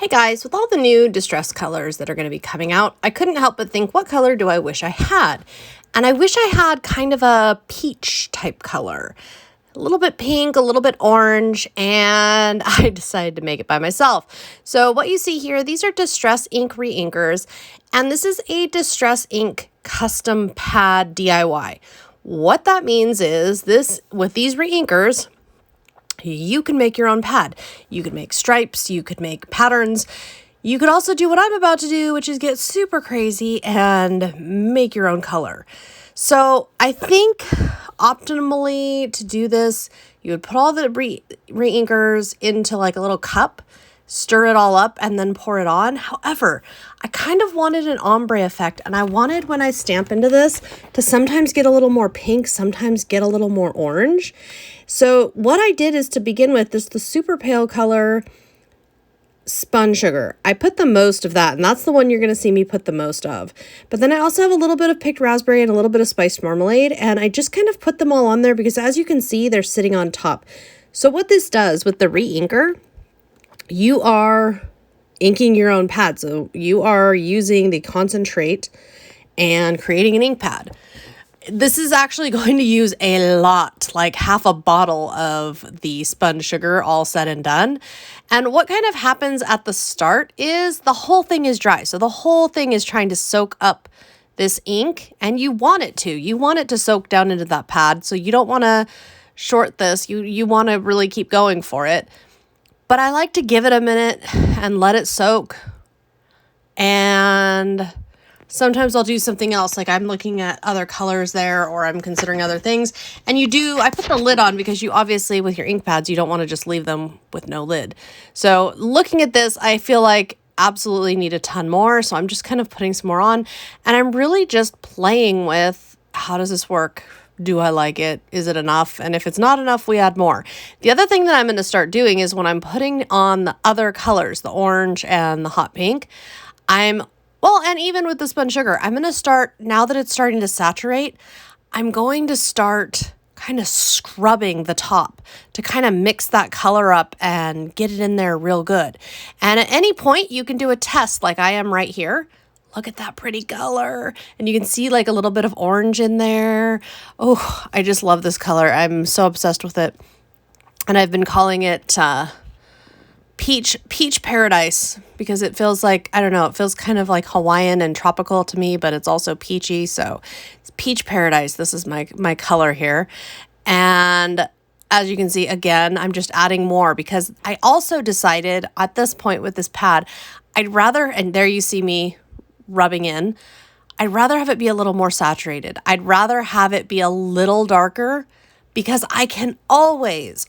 Hey guys, with all the new distress colors that are going to be coming out, I couldn't help but think, what color do I wish I had? And I wish I had kind of a peach type color. A little bit pink, a little bit orange, and I decided to make it by myself. So what you see here, these are Distress Ink re-inkers, and this is a Distress Ink custom pad DIY. What that means is with these re-inkers, you can make your own pad. You could make stripes, you could make patterns. You could also do what I'm about to do, which is get super crazy and make your own color. So I think optimally to do this, you would put all the re-inkers into like a little cup, stir it all up, and then pour it on. However, I kind of wanted an ombre effect, and I wanted when I stamp into this to sometimes get a little more pink, sometimes get a little more orange. So what I did is, to begin with, the super pale color spun sugar. I put the most of that, and that's the one you're going to see me put the most of. But then I also have a little bit of picked raspberry and a little bit of spiced marmalade, and I just kind of put them all on there because, as you can see, they're sitting on top. So what this does with the re-inker, you are inking your own pad. So you are using the concentrate and creating an ink pad. This is actually going to use a lot, like half a bottle of the spun sugar, all said and done. And what kind of happens at the start is the whole thing is dry. So the whole thing is trying to soak up this ink, and you want it to. You want it to soak down into that pad. So you don't want to short this. You want to really keep going for it. But I like to give it a minute and let it soak. And sometimes I'll do something else, like I'm looking at other colors there, or I'm considering other things. And I put the lid on because you obviously, with your ink pads, you don't want to just leave them with no lid. So looking at this, I feel like absolutely need a ton more. So I'm just kind of putting some more on, and I'm really just playing with, how does this work? Do I like it? Is it enough? And if it's not enough, we add more. The other thing that I'm going to start doing is, when I'm putting on the other colors, the orange and the hot pink, and even with the spun sugar, I'm going to start, now that it's starting to saturate, I'm going to start kind of scrubbing the top to kind of mix that color up and get it in there real good. And at any point, you can do a test like I am right here. Look at that pretty color. And you can see like a little bit of orange in there. Oh, I just love this color. I'm so obsessed with it. And I've been calling it Peach Paradise, because it feels like, I don't know, it feels kind of like Hawaiian and tropical to me, but it's also peachy. So it's Peach Paradise. This is my color here. And as you can see, again, I'm just adding more because I also decided at this point with this pad, I'd rather, and there you see me rubbing in, I'd rather have it be a little more saturated. I'd rather have it be a little darker, because I can always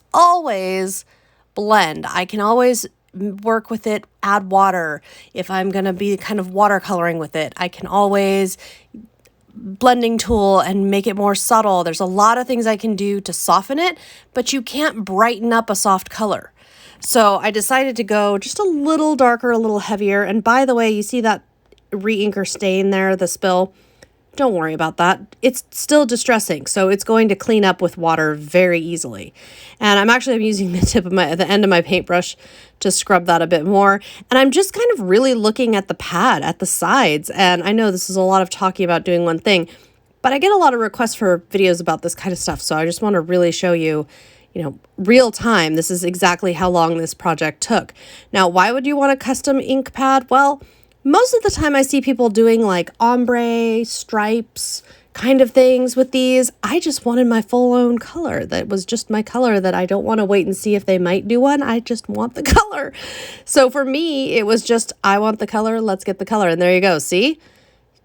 blend. I can always work with it, add water. If I'm going to be kind of watercoloring with it, I can always blending tool and make it more subtle. There's a lot of things I can do to soften it, but you can't brighten up a soft color. So I decided to go just a little darker, a little heavier. And by the way, you see that re-inker stain there, the spill? Don't worry about that. It's still distressing, so it's going to clean up with water very easily. And I'm using the end of my paintbrush to scrub that a bit more. And I'm just kind of really looking at the pad, at the sides. And I know this is a lot of talking about doing one thing, but I get a lot of requests for videos about this kind of stuff. So I just want to really show you, real time. This is exactly how long this project took. Now, why would you want a custom ink pad? Well, most of the time I see people doing like ombre, stripes kind of things with these. I just wanted my full own color. That was just my color that I don't want to wait and see if they might do one. I just want the color. So for me, it was just, I want the color, let's get the color. And there you go. See?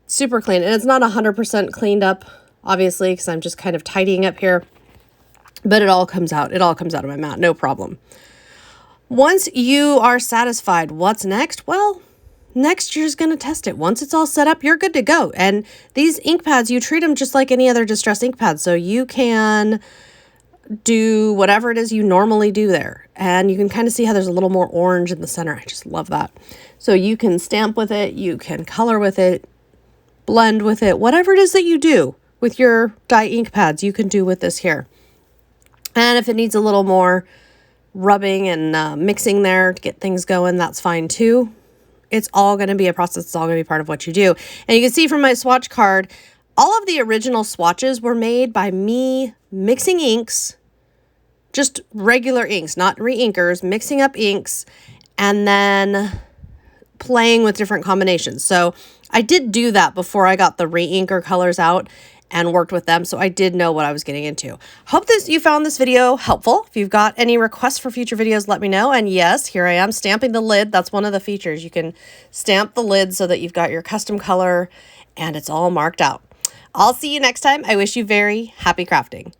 Super clean. And it's not 100% cleaned up, obviously, because I'm just kind of tidying up here. But it all comes out. It all comes out of my mat. No problem. Once you are satisfied, what's next? Well, next, you're just going to test it. Once it's all set up, you're good to go. And these ink pads, you treat them just like any other distress ink pad. So you can do whatever it is you normally do there. And you can kind of see how there's a little more orange in the center. I just love that. So you can stamp with it. You can color with it, blend with it. Whatever it is that you do with your dye ink pads, you can do with this here. And if it needs a little more rubbing and mixing there to get things going, that's fine too. It's all going to be a process. It's all going to be part of what you do. And you can see from my swatch card, all of the original swatches were made by me mixing inks, just regular inks, not re-inkers, mixing up inks, and then playing with different combinations. So I did do that before I got the re-inker colors out and worked with them, so I did know what I was getting into. Hope you found this video helpful. If you've got any requests for future videos, let me know. And yes, here I am stamping the lid. That's one of the features. You can stamp the lid so that you've got your custom color and it's all marked out. I'll see you next time. I wish you very happy crafting.